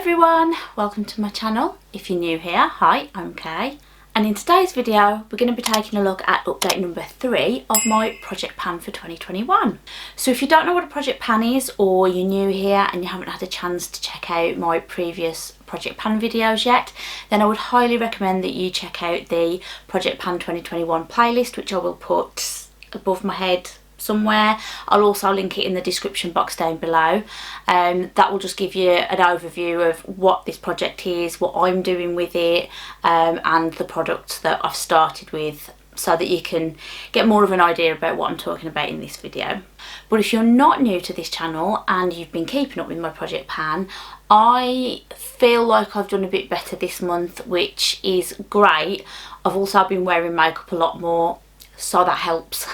everyone, welcome to my channel. If you're new here, hi, I'm Kay, and in today's video we're going to be taking a look at update number 3 of my project pan for 2021. So if you don't know what a project pan is, or you're new here and you haven't had a chance to check out my previous project pan videos yet, then I would highly recommend that you check out the project pan 2021 playlist, which I will put above my head somewhere. I'll also link it in the description box down below. That will just give you an overview of what this project is, what I'm doing with it, and the products that I've started with, so that you can get more of an idea about what I'm talking about in this video. But if you're not new to this channel and you've been keeping up with my project pan, I feel like I've done a bit better this month, which is great. I've also been wearing makeup a lot more, so that helps.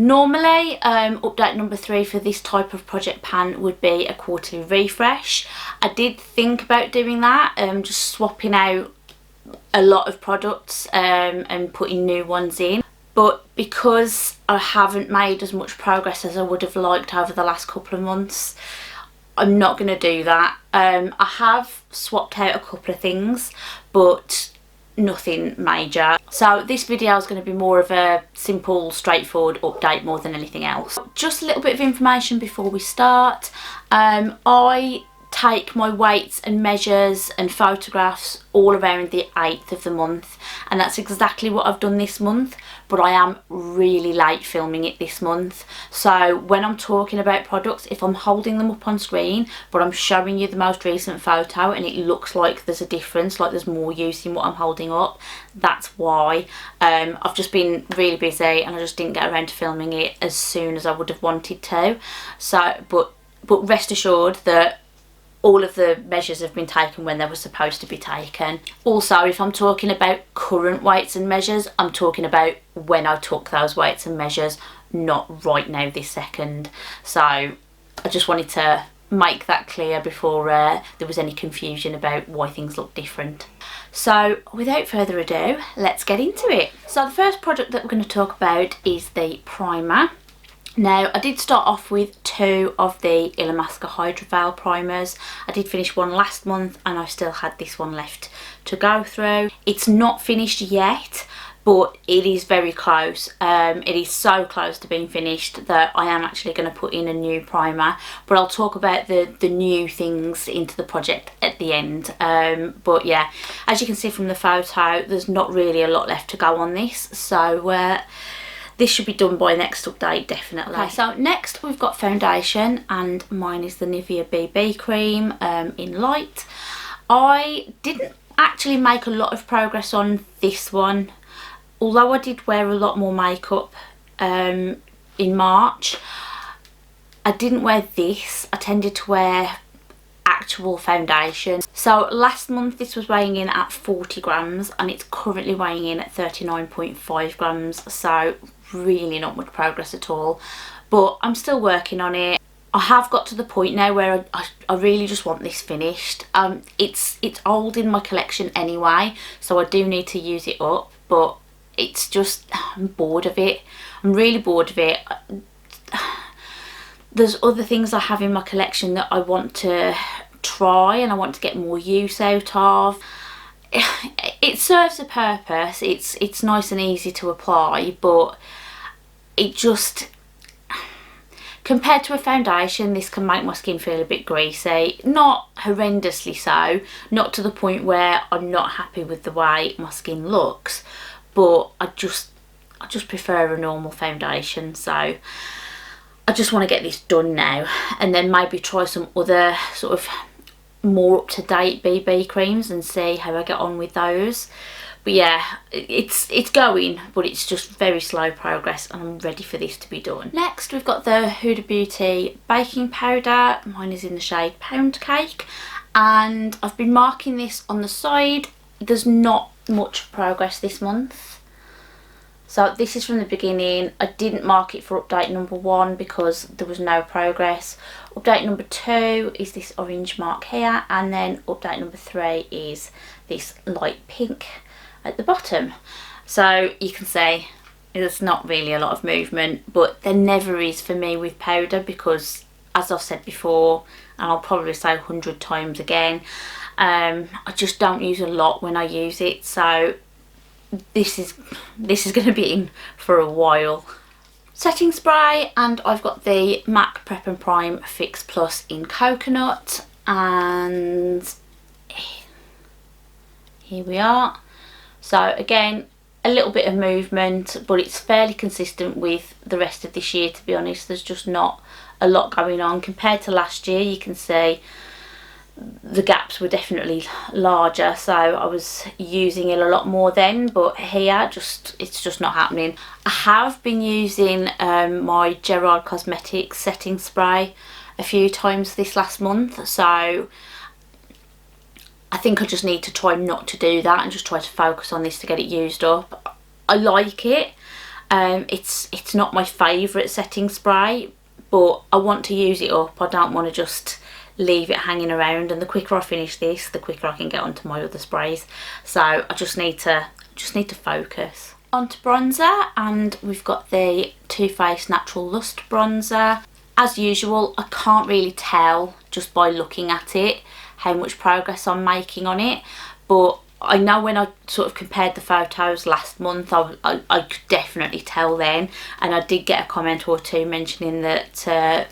Normally, update number 3 for this type of project pan would be a quarterly refresh. I did think about doing that, just swapping out a lot of products and putting new ones in. But because I haven't made as much progress as I would have liked over the last couple of months, I'm not going to do that. I have swapped out a couple of things, but nothing major. So this video is going to be more of a simple, straightforward update more than anything else. Just a little bit of information before we start. I take my weights and measures and photographs all around the 8th of the month, and that's exactly what I've done this month, but I am really late filming it this month. So when I'm talking about products, if I'm holding them up on screen but I'm showing you the most recent photo and it looks like there's a difference, like there's more use in what I'm holding up, that's why. I've just been really busy and I just didn't get around to filming it as soon as I would have wanted to. So but rest assured that all of the measures have been taken when they were supposed to be taken. Also, if I'm talking about current weights and measures, I'm talking about when I took those weights and measures, not right now this second. So I just wanted to make that clear before there was any confusion about why things look different. So without further ado, let's get into it. So the first product that we're going to talk about is the primer. Now, I did start off with 2 of the Illamasqua Hydrovale primers. I did finish one last month and I still had this one left to go through. It's not finished yet, but it is very close. It is so close to being finished that I am actually going to put in a new primer, but I'll talk about the new things into the project at the end. But yeah, as you can see from the photo, there's not really a lot left to go on this, so this should be done by next update, definitely. Okay, so next we've got foundation, and mine is the Nivea BB cream in light. I didn't actually make a lot of progress on this one, although I did wear a lot more makeup in March. I didn't wear this. I tended to wear actual foundation. So last month this was weighing in at 40 grams and it's currently weighing in at 39.5 grams, so really not much progress at all, but I'm still working on it. I have got to the point now where I really just want this finished. It's old in my collection anyway, so I do need to use it up, but it's just, I'm bored of it. I'm really bored of it. There's other things I have in my collection that I want to try and I want to get more use out of. It serves a purpose, it's nice and easy to apply, but it just, compared to a foundation, this can make my skin feel a bit greasy. Not horrendously so, not to the point where I'm not happy with the way my skin looks, but I just prefer a normal foundation. So I just want to get this done now and then maybe try some other sort of more up-to-date BB creams and see how I get on with those. But yeah, it's going, but it's just very slow progress and I'm ready for this to be done. Next we've got the Huda Beauty baking powder. Mine is in the shade Pound Cake, and I've been marking this on the side. There's not much progress this month. So this is from the beginning. I didn't mark it for update number 1 because there was no progress. Update number 2 is this orange mark here, and then update number 3 is this light pink at the bottom. So you can see there's not really a lot of movement, but there never is for me with powder because as I've said before, and I'll probably say 100 times again, I just don't use a lot when I use it, so this is going to be in for a while. Setting spray, and I've got the MAC Prep and Prime Fix Plus in Coconut, and here we are. So again, a little bit of movement, but it's fairly consistent with the rest of this year, to be honest. There's just not a lot going on compared to last year. You can see the gaps were definitely larger, so I was using it a lot more then, but here it's just not happening. I have been using my Gerard Cosmetics setting spray a few times this last month, so I think I just need to try not to do that and just try to focus on this to get it used up. I like it. It's not my favourite setting spray, but I want to use it up. I don't want to just leave it hanging around, and the quicker I finish this, the quicker I can get onto my other sprays. So I just need to focus. Onto bronzer, and we've got the Too Faced Natural Lust bronzer. As usual, I can't really tell just by looking at it how much progress I'm making on it, but I know when I sort of compared the photos last month, I could definitely tell then, and I did get a comment or two mentioning that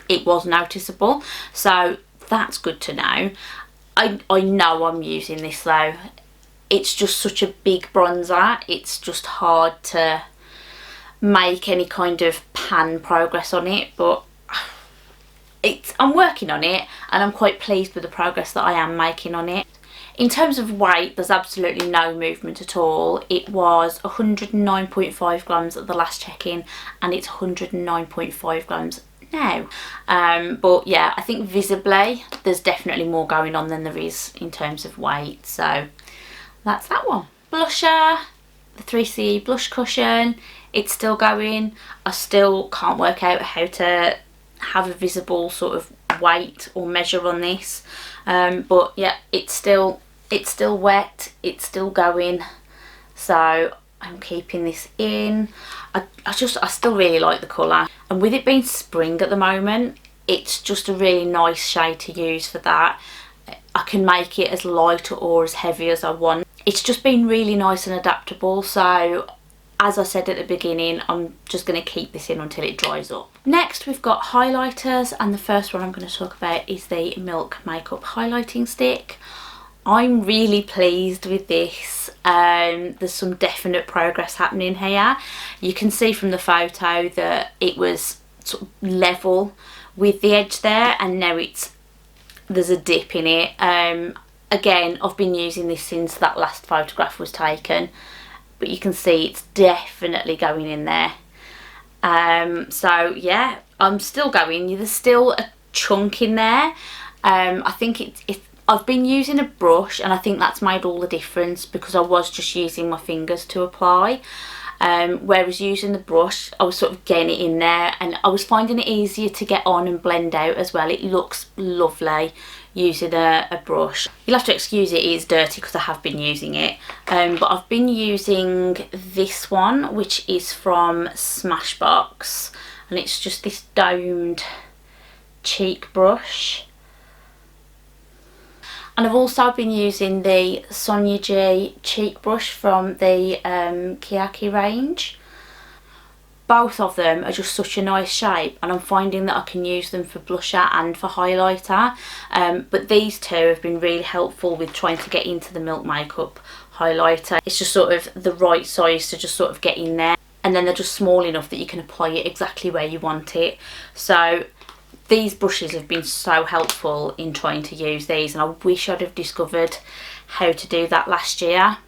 it was noticeable, so that's good to know. I know I'm using this though. It's just such a big bronzer, it's just hard to make any kind of pan progress on it, but I'm working on it, and I'm quite pleased with the progress that I am making on it. In terms of weight, there's absolutely no movement at all. It was 109.5 grams at the last check-in, and it's 109.5 grams now. But yeah, I think visibly there's definitely more going on than there is in terms of weight, so that's that one. Blusher, the 3CE blush cushion, it's still going. I still can't work out how to have a visible sort of weight or measure on this, but yeah, it's still wet, it's still going, so I'm keeping this in. I still really like the colour, and with it being spring at the moment, it's just a really nice shade to use for that. I can make it as light or as heavy as I want. It's just been really nice and adaptable, so as I said at the beginning, I'm just going to keep this in until it dries up. Next we've got highlighters, and the first one I'm going to talk about is the Milk Makeup Highlighting Stick. I'm really pleased with this. There's some definite progress happening here. You can see from the photo that it was sort of level with the edge there, and now there's a dip in it. Again, I've been using this since that last photograph was taken, but you can see it's definitely going in there. So yeah, I'm still going. There's still a chunk in there. I think I've been using a brush, and I think that's made all the difference, because I was just using my fingers to apply, whereas using the brush I was sort of getting it in there, and I was finding it easier to get on and blend out as well. It looks lovely using a brush. You'll have to excuse it is dirty because I have been using it, but I've been using this one, which is from Smashbox, and it's just this domed cheek brush. And I've also been using the Sonia G cheek brush from the Kiyaki range. Both of them are just such a nice shape, and I'm finding that I can use them for blusher and for highlighter, but these two have been really helpful with trying to get into the Milk Makeup highlighter. It's just sort of the right size to just sort of get in there, and then they're just small enough that you can apply it exactly where you want it. So these brushes have been so helpful in trying to use these, and I wish I'd have discovered how to do that last year.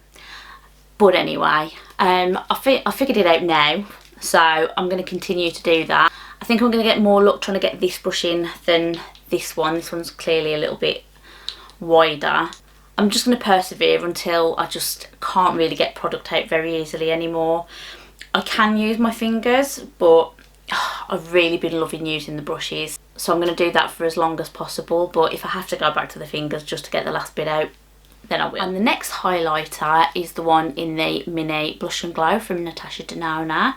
But anyway, I figured it out now, so I'm going to continue to do that. I think I'm going to get more luck trying to get this brush in than this one. This one's clearly a little bit wider. I'm just going to persevere until I just can't really get product out very easily anymore. I can use my fingers, but I've really been loving using the brushes, so I'm going to do that for as long as possible, but if I have to go back to the fingers just to get the last bit out, then I will. And the next highlighter is the one in the Mini Blush and Glow from Natasha Denona.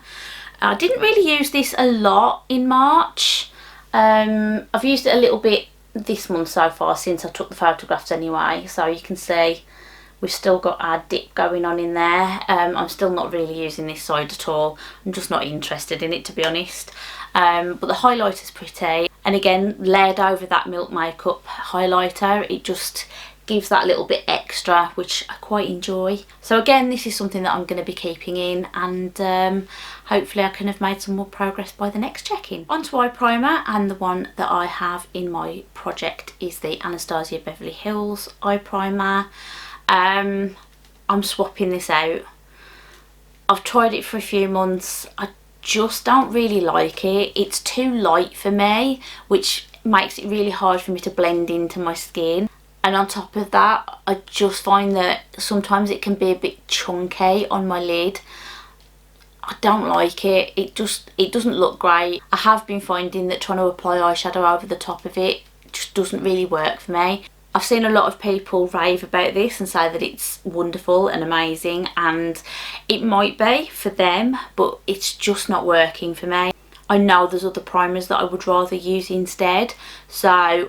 I didn't really use this a lot in March, I've used it a little bit this month so far since I took the photographs anyway, so you can see we've still got our dip going on in there. I'm still not really using this side at all. I'm just not interested in it, to be honest. But the highlighter's pretty, and again, layered over that Milk Makeup highlighter, it just gives that little bit extra, which I quite enjoy. So again, this is something that I'm going to be keeping in, and hopefully I can have made some more progress by the next check-in. Onto eye primer, and the one that I have in my project is the Anastasia Beverly Hills eye primer. I'm swapping this out. I've tried it for a few months. I just don't really like it. It's too light for me, which makes it really hard for me to blend into my skin. And on top of that, I just find that sometimes it can be a bit chunky on my lid. I don't like it. It doesn't look great. I have been finding that trying to apply eyeshadow over the top of it just doesn't really work for me. I've seen a lot of people rave about this and say that it's wonderful and amazing, and it might be for them, but it's just not working for me. I know there's other primers that I would rather use instead, so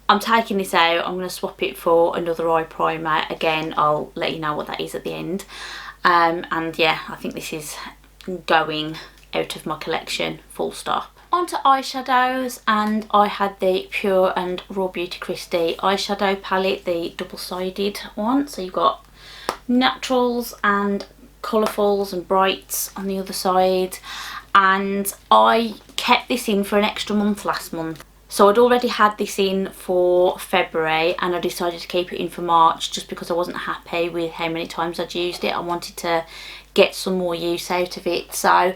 I'm taking this out. I'm going to swap it for another eye primer. Again, I'll let you know what that is at the end. And yeah, I think this is going out of my collection, full stop. Onto eyeshadows, and I had the Pure and Raw Beauty Kristi eyeshadow palette, the double-sided one. So you've got naturals and colourfuls and brights on the other side, and I kept this in for an extra month last month. So I'd already had this in for February, and I decided to keep it in for March just because I wasn't happy with how many times I'd used it. I wanted to get some more use out of it. So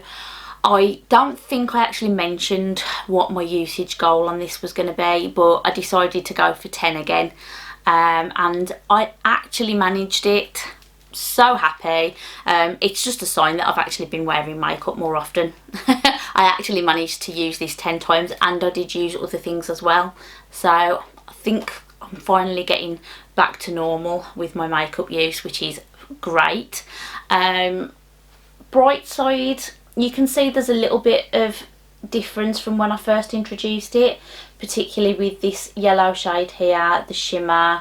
I don't think I actually mentioned what my usage goal on this was going to be, but I decided to go for 10 again, and I actually managed it. So happy. It's just a sign that I've actually been wearing makeup more often. I actually managed to use this 10 times, and I did use other things as well, so I think I'm finally getting back to normal with my makeup use, which is great. Bright side, you can see there's a little bit of difference from when I first introduced it, particularly with this yellow shade here, the shimmer,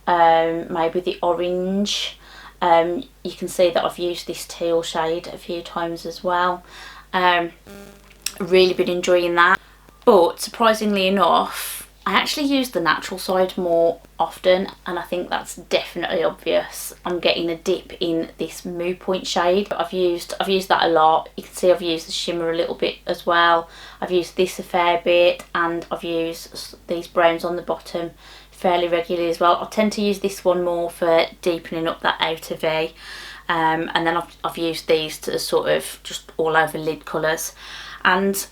maybe the orange. You can see that I've used this teal shade a few times as well. Really been enjoying that, but surprisingly enough, I actually use the natural side more often, and I think that's definitely obvious. I'm getting a dip in this Moo Point shade. I've used that a lot. You can see I've used the shimmer a little bit as well. I've used this a fair bit, and I've used these browns on the bottom fairly regularly as well. I tend to use this one more for deepening up that outer V, and then I've used these to sort of just all over lid colours, and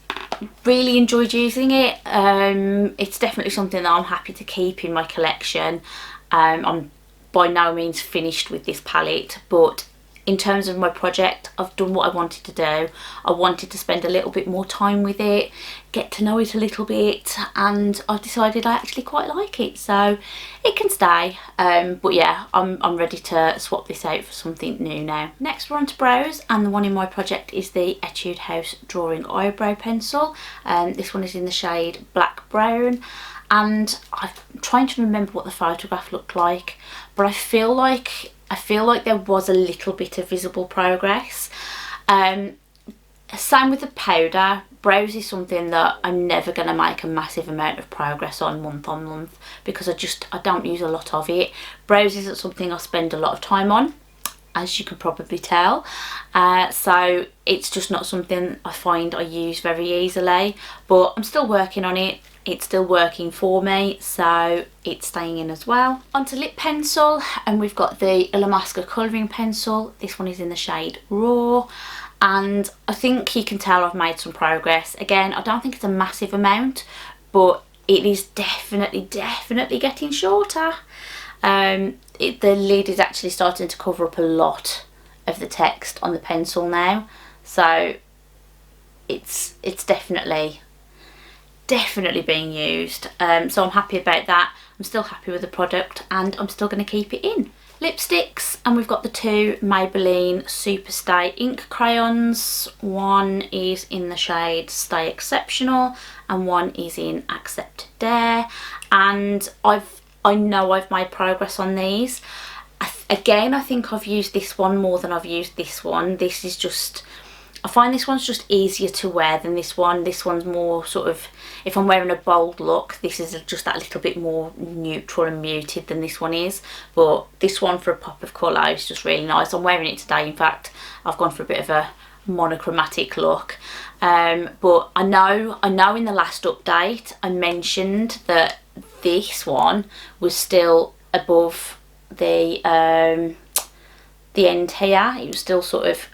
really enjoyed using it. It's definitely something that I'm happy to keep in my collection. I'm by no means finished with this palette, but in terms of my project, I've done what I wanted to do. I wanted to spend a little bit more time with it, get to know it a little bit, and I've decided I actually quite like it, so it can stay. But yeah, I'm ready to swap this out for something new now. Next we're on to brows, and the one in my project is the Etude House Drawing Eyebrow Pencil. This one is in the shade Black Brown, and I'm trying to remember what the photograph looked like, but I feel like there was a little bit of visible progress. Same with the powder. Brows is something that I'm never going to make a massive amount of progress on month, because I don't use a lot of it. Brows isn't something I spend a lot of time on, as you can probably tell. So it's just not something I find I use very easily, but I'm still working on it. It's still working for me, so it's staying in as well. Onto lip pencil, and we've got the Illamasqua colouring pencil. This one is in the shade Raw, and I think you can tell I've made some progress. Again, I don't think it's a massive amount, but it is definitely getting shorter. The lid is actually starting to cover up a lot of the text on the pencil now, so it's definitely being used. So I'm happy about that. I'm still happy with the product, and I'm still going to keep it in. lipsticks, and we've got the two Maybelline Superstay ink crayons. One is in the shade Stay Exceptional and one is in Accept Dare, and I know I've made progress on these. Again, I think I've used this one more than I've used this one. This is just, I find this one's just easier to wear than this one. This one's more sort of, if I'm wearing a bold look, this is just that little bit more neutral and muted than this one is. But this one for a pop of colour is just really nice. I'm wearing it today. In fact, I've gone for a bit of a monochromatic look. But I know in the last update I mentioned that this one was still above the end here. It was still sort of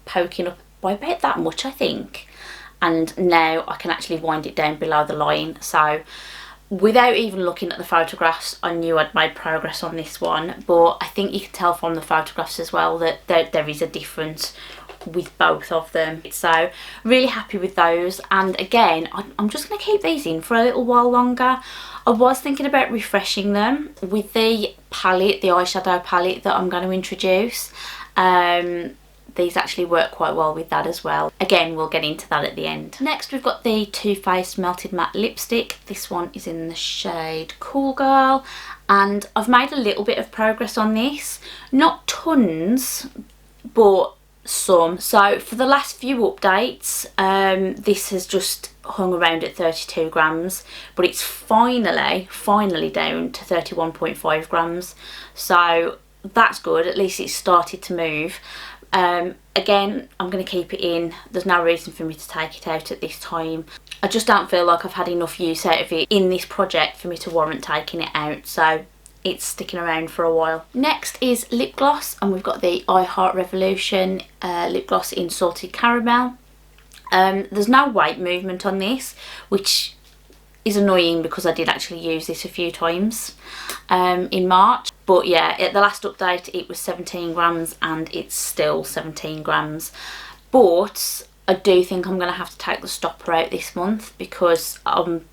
poking up by about that much, I think, and now I can actually wind it down below the line. So without even looking at the photographs, I knew I'd made progress on this one, but I think you can tell from the photographs as well that there is a difference with both of them. So really happy with those, and again I'm just going to keep these in for a little while longer. I was thinking about refreshing them with the palette, the eyeshadow palette that I'm going to introduce. These actually work quite well with that as well. Again, we'll get into that at the end. Next, we've got the Too Faced Melted Matte Lipstick. This one is in the shade Cool Girl, and I've made a little bit of progress on this. Not tons, but some. So for the last few updates, this has just hung around at 32 grams, but it's finally down to 31.5 grams. So that's good. At least it's started to move. Again, I'm going to keep it in. There's no reason for me to take it out at this time. I just don't feel like I've had enough use out of it in this project for me to warrant taking it out, so it's sticking around for a while. Next is lip gloss, and we've got the I Heart Revolution lip gloss in Salted Caramel. There's no weight movement on this, which is annoying because I did actually use this a few times in March. But yeah, at the last update it was 17 grams and it's still 17 grams. But I do think I'm going to have to take the stopper out this month because I'm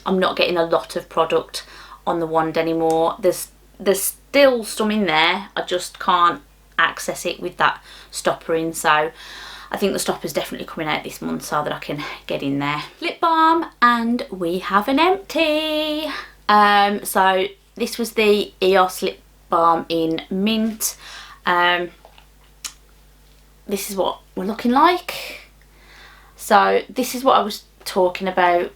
not getting a lot of product on the wand anymore. There's still some in there, I just can't access it with that stopper in, so I think the stopper's definitely coming out this month so that I can get in there. Lip balm, and we have an empty. So this was the Eos Lip Balm in Mint. This is what we're looking like. So this is what I was talking about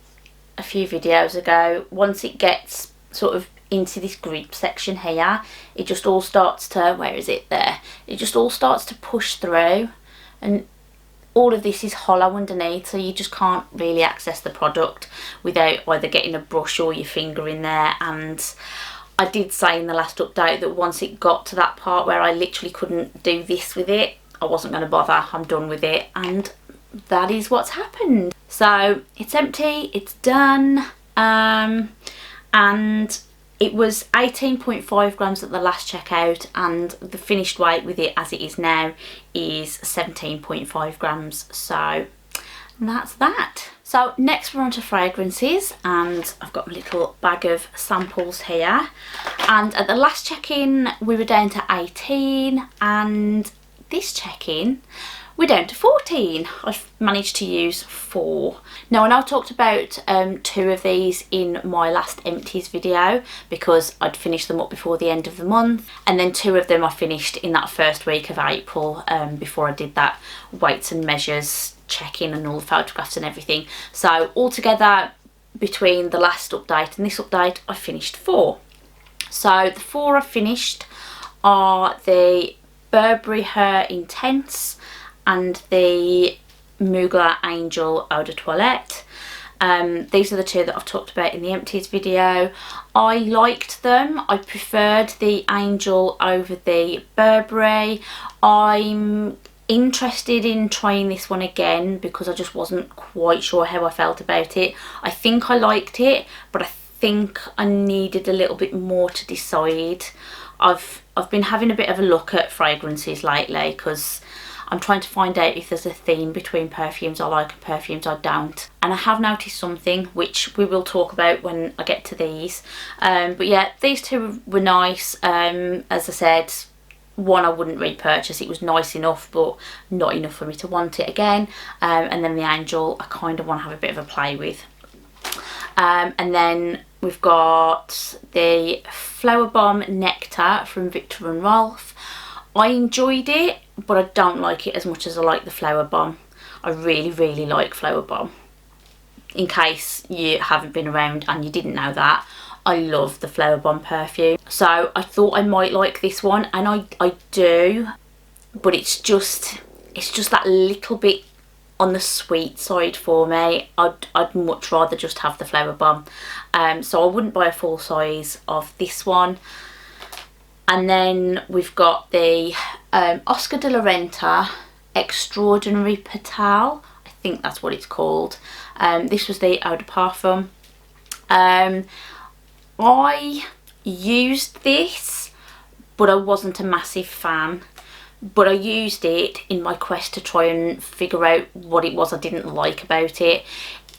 a few videos ago. Once it gets sort of into this grip section here, it just all starts to, where is it, there, it just all starts to push through, and all of this is hollow underneath, so you just can't really access the product without either getting a brush or your finger in there. And I did say in the last update that once it got to that part where I literally couldn't do this with it, I wasn't going to bother, I'm done with it, and that is what's happened. So it's empty, it's done, and it was 18.5 grams at the last checkout, and the finished weight with it as it is now is 17.5 grams. So that's that. So next we're on to fragrances, and I've got a little bag of samples here. And at the last check-in we were down to 18, and this check-in we're down to 14. I've managed to use 4. Now I know I talked about 2 of these in my last empties video because I'd finished them up before the end of the month, and then 2 of them I finished in that first week of April before I did that weights and measures check-in and all the photographs and everything. So altogether between the last update and this update I finished 4. So the 4 I finished are the Burberry Her Intense and the Mugler Angel Eau de Toilette. These are the 2 that I've talked about in the empties video. I liked them. I preferred the Angel over the Burberry. I'm interested in trying this one again because I just wasn't quite sure how I felt about it. I think I liked it, but I think I needed a little bit more to decide. I've been having a bit of a look at fragrances lately because I'm trying to find out if there's a theme between perfumes I like and perfumes I don't. And I have noticed something, which we will talk about when I get to these. But yeah, these 2 were nice. As I said, one I wouldn't repurchase. It was nice enough, but not enough for me to want it again. And then the Angel, I kind of want to have a bit of a play with. And then we've got the Flower Bomb Nectar from Viktor and Rolf. I enjoyed it, but I don't like it as much as I like the Flower Bomb. I really like Flower Bomb. In case you haven't been around and you didn't know that, I love the Flower Bomb perfume. So I thought I might like this one, and I do, but it's just that little bit on the sweet side for me. I'd much rather just have the Flower Bomb. So I wouldn't buy a full size of this one. And then we've got the Oscar de la Renta Extraordinary Patel. I think that's what it's called. This was the Eau de Parfum. I used this, but I wasn't a massive fan. But I used it in my quest to try and figure out what it was I didn't like about it.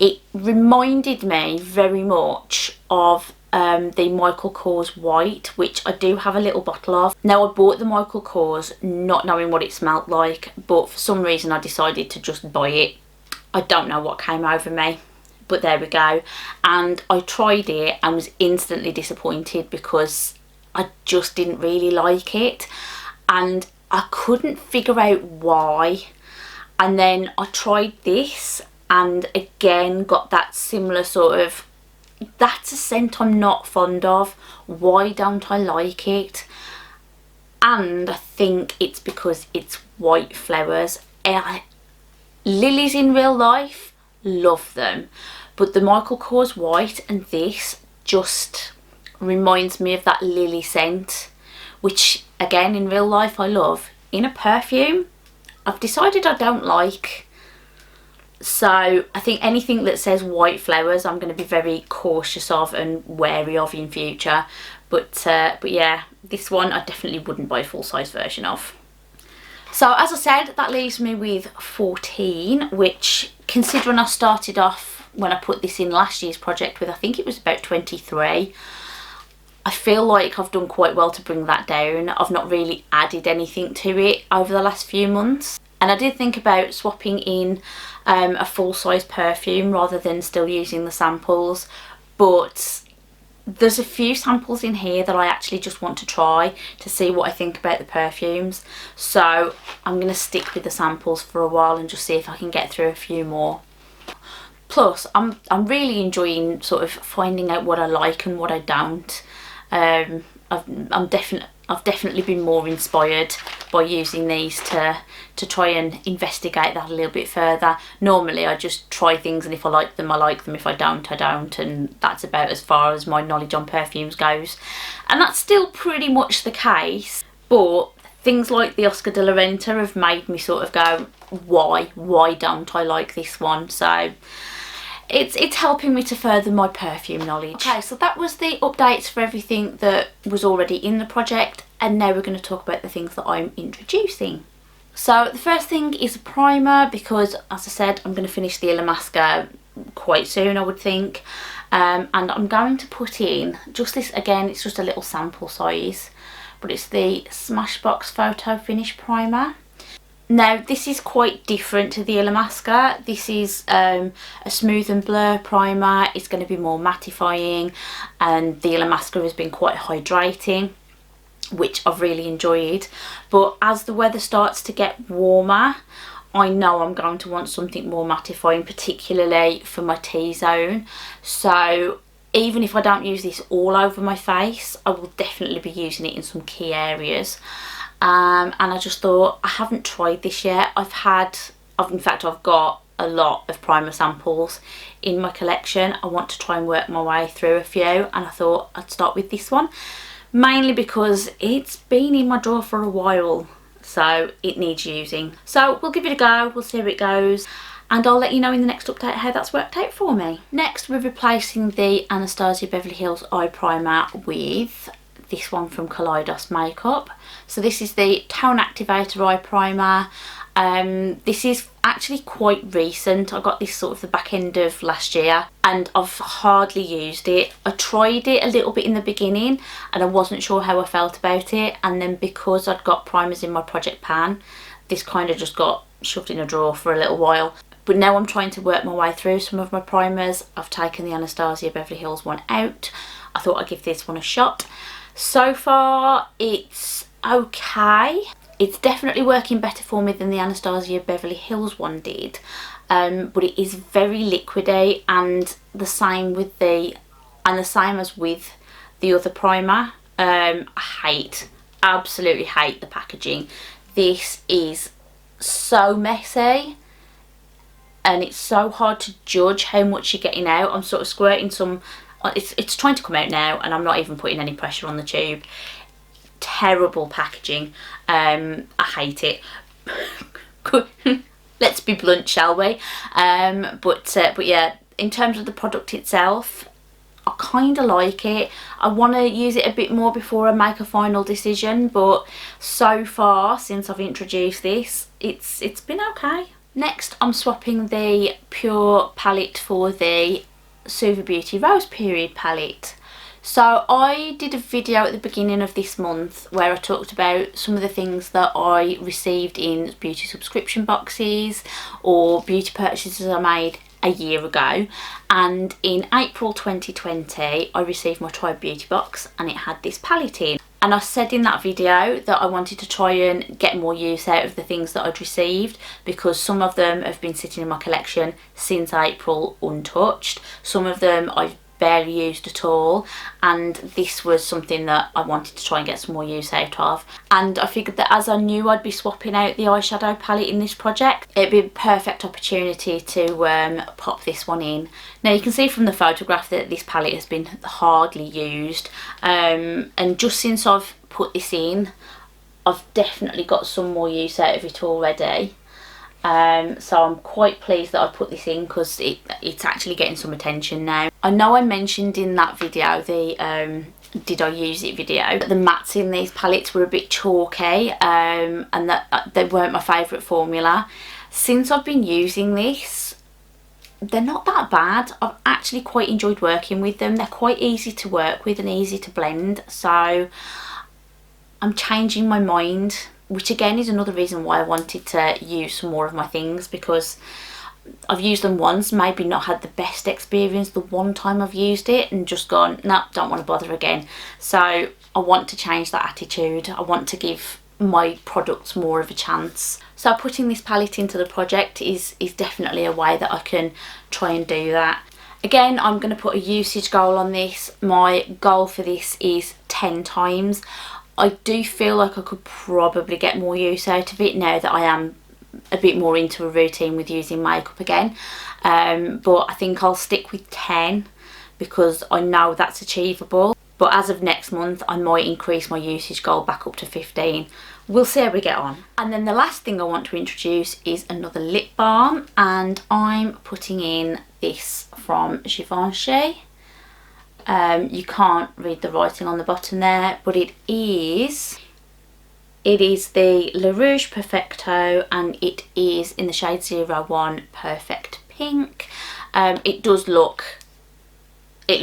It reminded me very much of the Michael Kors White, which I do have a little bottle of. Now, I bought the Michael Kors not knowing what it smelled like, but for some reason I decided to just buy it. I don't know what came over me, but there we go. And I tried it and was instantly disappointed because I just didn't really like it, and I couldn't figure out why. And then I tried this and again got that similar sort of, that's a scent I'm not fond of, why don't I like it? And I think it's because it's white flowers. Lilies in real life, love them, but the Michael Kors White and this just reminds me of that lily scent, which again in real life I love. In a perfume, I've decided I don't like. So I think anything that says white flowers I'm going to be very cautious of and wary of in future. But yeah, this one I definitely wouldn't buy a full size version of. So as I said, that leaves me with 14, which, considering I started off when I put this in last year's project with, I think it was about 23, I feel like I've done quite well to bring that down. I've not really added anything to it over the last few months. And I did think about swapping in a full-size perfume rather than still using the samples, but there's a few samples in here that I actually just want to try to see what I think about the perfumes. So I'm going to stick with the samples for a while and just see if I can get through a few more. Plus, I'm really enjoying sort of finding out what I like and what I don't. I've definitely been more inspired by using these to try and investigate that a little bit further. Normally I just try things, and if I like them, I like them. If I don't, I don't, and that's about as far as my knowledge on perfumes goes. And that's still pretty much the case, but things like the Oscar de la Renta have made me sort of go, why don't I like this one? So it's helping me to further my perfume knowledge. Okay, so that was the updates for everything that was already in the project, and now we're going to talk about the things that I'm introducing. So the first thing is a primer, because as I said, I'm going to finish the Illamasqua quite soon, I would think, and I'm going to put in just this. Again, it's just a little sample size, but it's the Smashbox Photo Finish Primer. Now, this is quite different to the Illamasqua. This is a smooth and blur primer. It's going to be more mattifying, and the Illamasqua has been quite hydrating, which I've really enjoyed. But as the weather starts to get warmer, I know I'm going to want something more mattifying, particularly for my T-zone. So even if I don't use this all over my face, I will definitely be using it in some key areas. And I just thought, I haven't tried this yet. In fact, I've got a lot of primer samples in my collection. I want to try and work my way through a few, and I thought I'd start with this one, mainly because it's been in my drawer for a while, so it needs using. So we'll give it a go, we'll see how it goes, and I'll let you know in the next update how that's worked out for me. Next, we're replacing the Anastasia Beverly Hills Eye Primer with this one from Kaleidos Makeup. So this is the Tone Activator Eye Primer, This is actually quite recent. I got this sort of the back end of last year and I've hardly used it. I tried it a little bit in the beginning and I wasn't sure how I felt about it, and then because I'd got primers in my project pan, this kind of just got shoved in a drawer for a little while. But now I'm trying to work my way through some of my primers. I've taken the Anastasia Beverly Hills one out. I thought I'd give this one a shot. So far it's okay. It's definitely working better for me than the Anastasia Beverly Hills one did, but it is very liquidy, and the same as with the other primer. I absolutely hate the packaging. This is so messy and it's so hard to judge how much you're getting out. I'm sort of squirting some, it's trying to come out now and I'm not even putting any pressure on the tube. Terrible packaging. I hate it. Let's be blunt, shall we? But yeah, in terms of the product itself, I kind of like it. I want to use it a bit more before I make a final decision, but so far since I've introduced this, it's been okay. Next, I'm swapping the Pure palette for the Suva Beauty Rose Period palette. So I did a video at the beginning of this month where I talked about some of the things that I received in beauty subscription boxes or beauty purchases I made a year ago, and in April 2020 I received my Tribe Beauty box and it had this palette in, and I said in that video that I wanted to try and get more use out of the things that I'd received, because some of them have been sitting in my collection since April untouched, some of them I've barely used at all, and this was something that I wanted to try and get some more use out of. And I figured that as I knew I'd be swapping out the eyeshadow palette in this project, it'd be a perfect opportunity to pop this one in. Now you can see from the photograph that this palette has been hardly used, and just since I've put this in I've definitely got some more use out of it already. So I'm quite pleased that I put this in because it's actually getting some attention now. I know I mentioned in that video, the did I use it video, that the mattes in these palettes were a bit chalky, and that they weren't my favourite formula. Since I've been using this, they're not that bad. I've actually quite enjoyed working with them. They're quite easy to work with and easy to blend, so I'm changing my mind, which again is another reason why I wanted to use some more of my things, because I've used them once, maybe not had the best experience the one time I've used it and just gone, no, don't want to bother again. So I want to change that attitude. I want to give my products more of a chance. So putting this palette into the project is definitely a way that I can try and do that. Again, I'm going to put a usage goal on this. My goal for this is 10 times. I do feel like I could probably get more use out of it now that I am a bit more into a routine with using makeup again, but I think I'll stick with 10 because I know that's achievable. But as of next month I might increase my usage goal back up to 15. We'll see how we get on. And then the last thing I want to introduce is another lip balm, and I'm putting in this from Givenchy. You can't read the writing on the bottom there, but it is the Le Rouge Perfecto, and it is in the shade 01 Perfect Pink. It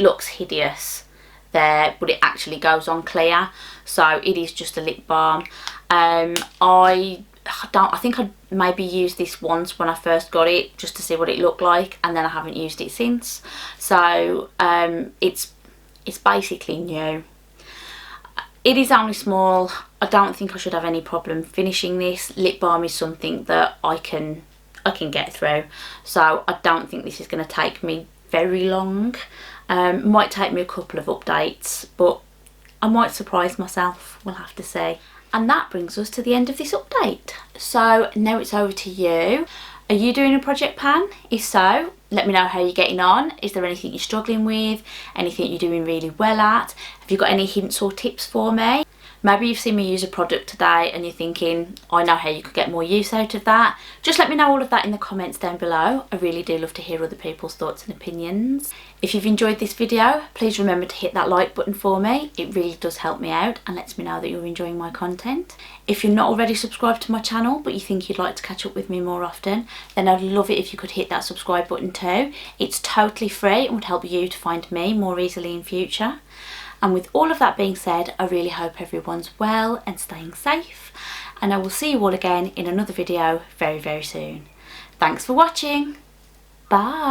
looks hideous there, but it actually goes on clear, so it is just a lip balm. I think I maybe used this once when I first got it just to see what it looked like, and then I haven't used it since. So it's basically new. It is only small. I don't think I should have any problem finishing this. Lip balm is something that I can get through, so I don't think this is going to take me very long. Might take me a couple of updates, but I might surprise myself, we'll have to see. And that brings us to the end of this update. So now it's over to you. Are you doing a project pan? If so, Let me know how you're getting on. Is there anything you're struggling with? Anything you're doing really well at? Have you got any hints or tips for me? Maybe you've seen me use a product today and you're thinking, I know how you could get more use out of that. Just let me know all of that in the comments down below. I really do love to hear other people's thoughts and opinions. If you've enjoyed this video, please remember to hit that like button for me. It really does help me out and lets me know that you're enjoying my content. If you're not already subscribed to my channel but you think you'd like to catch up with me more often, then I'd love it if you could hit that subscribe button too. It's totally free and would help you to find me more easily in future. And with all of that being said, I really hope everyone's well and staying safe, and I will see you all again in another video very, very soon. Thanks for watching. Bye.